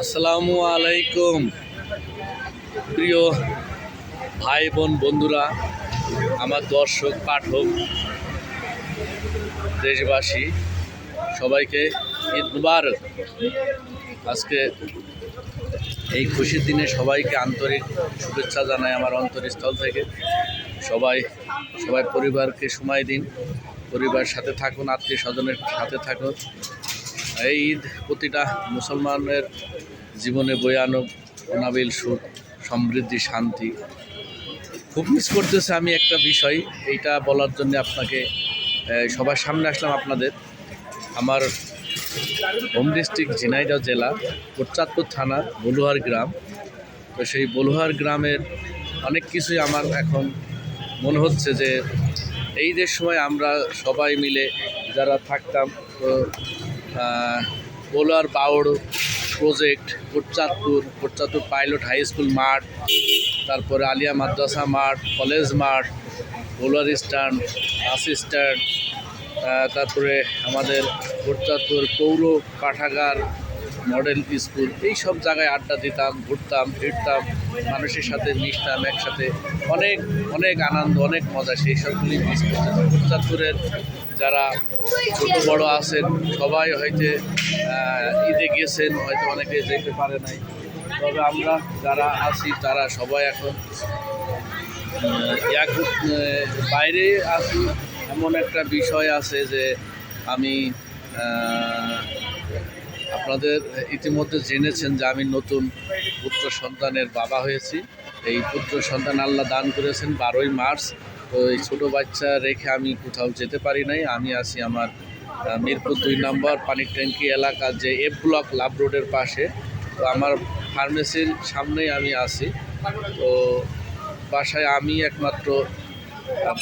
আসসালামু আলাইকুম প্রিয় ভাই বোন বন্ধুরা, আমার দর্শক পাঠক দেশবাসী সবাইকে ঈদ মুবারক। আজকে এই খুশির দিনে সবাইকে আন্তরিক শুভেচ্ছা জানাই আমার অন্তরস্থল থেকে। সবাই পরিবারকে সময় দিন, পরিবার সাথে থাকুন, আত্মীয় স্বজনের সাথে থাকুন। এই ঈদ প্রতিটা মুসলমানের জীবনে বয়ে আনুক অনাবিল সুখ, সমৃদ্ধি, শান্তি। খুব মিস করতেছে আমি একটা বিষয়, এইটা বলার জন্য আপনাকে সবার সামনে আসলাম আপনাদের। আমার হোম ডিস্ট্রিক্ট ঝিনাইদহ জেলা, কোটচাঁদপুর থানা, বলুহার গ্রাম। তো সেই বলুহার গ্রামের অনেক কিছুই আমার এখন মনে হচ্ছে যে এই যে সময় আমরা সবাই মিলে যারা থাকতাম, তো বলুহার বাউড় project, Kotchandpur pilot high school মাঠ, তারপরে আলিয়া মাদ্রাসা মাঠ, কলেজ মাঠ, বোলার স্ট্যান্ড, বাস স্ট্যান্ড, তারপরে আমাদের কোটচাঁদপুর পৌর পাঠাগার, মডেল স্কুল, এই সব জায়গায় আড্ডা দিতাম, ঘুরতাম, ফিরতাম, মানুষের সাথে মিশতাম, একসাথে অনেক অনেক আনন্দ, অনেক মজা, সেই সবগুলি মিস করতাম। কোটচাঁদপুরের যারা ছোট বড় আছেন সবাই হয়তো ঈদে গিয়েছেন, হয়তো অনেকে যেতে পারে নাই। তবে আমরা যারা আছি তারা সবাই এখন বাইরে আছি। এমন একটা বিষয় আছে যে আমি আপনাদের ইতিমধ্যে জেনেছেন যে আমি নতুন পুত্র সন্তানের বাবা হয়েছি। এই পুত্র সন্তান আল্লাহ দান করেছেন 12ই মার্চ। তো এই ছোটো বাচ্চা রেখে আমি কোথাও যেতে পারি নাই। আমি আছি আমার মিরপুর 2 নম্বর পানির ট্যাঙ্কি এলাকার যে এফ ব্লক লাভ রোডের পাশে। তো আমার ফার্মেসির সামনেই আমি আছি। তো বাসায় আমি একমাত্র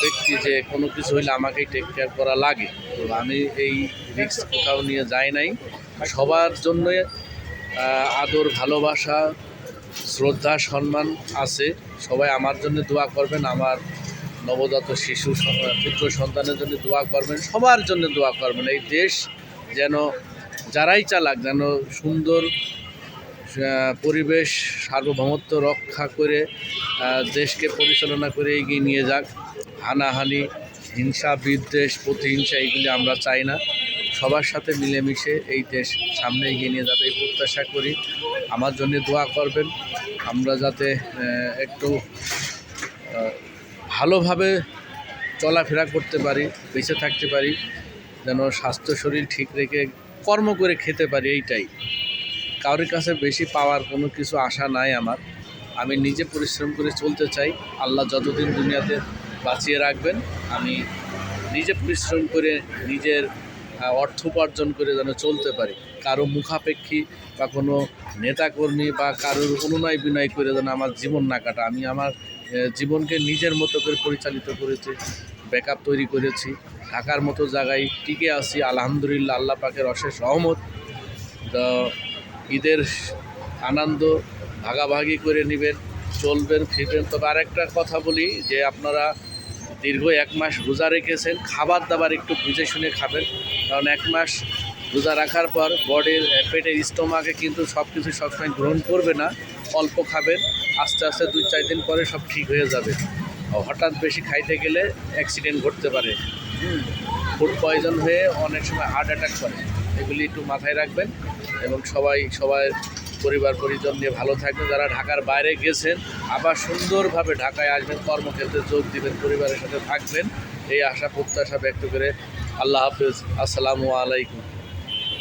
ব্যক্তি যে কোনো কিছু হইলে আমাকেই টেক কেয়ার করা লাগে। তো আমি এই রিস্ক কোথাও নিয়ে যাই নাই। সবার জন্য আদর, ভালোবাসা, শ্রদ্ধা, সম্মান আছে। সবাই আমার জন্য দোয়া করবেন, আমার নবজাত শিশু পুত্র সন্তানের জন্য দোয়া করবেন, সবার জন্য দোয়া করবেন। এই দেশ যেন যারাই চালাক যেন সুন্দর পরিবেশ, সার্বভৌমত্ব রক্ষা করে দেশকে পরিচালনা করে এগিয়ে নিয়ে যাক। হানাহানি, হিংসা, বিদ্বেষ, প্রতিহিংসা এগুলি আমরা চাই না। সবার সাথে মিলেমিশে এই দেশ সামনে এগিয়ে নিয়ে যাবে এই প্রত্যাশা করি। আমার জন্য দোয়া করবেন, আমরা যাতে একটু ভালোভাবে চলাফেরা করতে পারি, বেঁচে থাকতে পারি, যেন স্বাস্থ্য শরীর ঠিক রেখে কর্ম করে খেতে পারি। এইটাই, কারোর কাছে বেশি পাওয়ার কোনো কিছু আশা নাই আমার। আমি নিজে পরিশ্রম করে চলতে চাই। আল্লাহ যতদিন দুনিয়াতে বাঁচিয়ে রাখবেন, আমি নিজে পরিশ্রম করে নিজের অর্থ উপার্জন করে যেন চলতে পারি। কারো মুখাপেক্ষী বা কোনো নেতাকর্মী বা কারোর অনুনয় বিনয় করে যেন আমার জীবন না কাটা। আমি আমার জীবনকে নিজের মতো করে পরিচালিত করেছি, ব্যাকআপ তৈরি করেছি, ঢাকার মতো জায়গায় টিকে আছি আলহামদুলিল্লাহ, আল্লাহ পাকের অশেষ রহমত। তো ঈদের আনন্দ ভাগাভাগি করে নেবেন, চলবেন, ফিরবেন। তবে আরেকটা কথা বলি যে আপনারা দীর্ঘ 1 মাস রোজা রেখেছেন, খাবার দাবার একটু বুঝে শুনে খাবেন। কারণ 1 মাস রোজা রাখার পর বডির পেটের স্টোমাকে কিন্তু সব কিছু সবসময় গ্রহণ করবে না, অল্প খাবেন। আস্তে আস্তে 2-4 দিন পরে সব ঠিক হয়ে যাবে। হঠাৎ বেশি খাইতে গেলে অ্যাক্সিডেন্ট ঘটতে পারে, ফুড পয়জন হয়ে অনেক সময় হার্ট অ্যাটাক করে। এগুলি একটু মাথায় রাখবেন এবং সবাই পরিবার পরিজন নিয়ে ভালো থাকবেন। যারা ঢাকার বাইরে গেছেন আবার সুন্দরভাবে ঢাকায় আসবেন, কর্মক্ষেত্রে যোগ দিবেন, পরিবারের সাথে থাকবেন, এই আশা প্রত্যাশা ব্যক্ত করে আল্লাহ হাফেজ। আসসালামু আলাইকুম।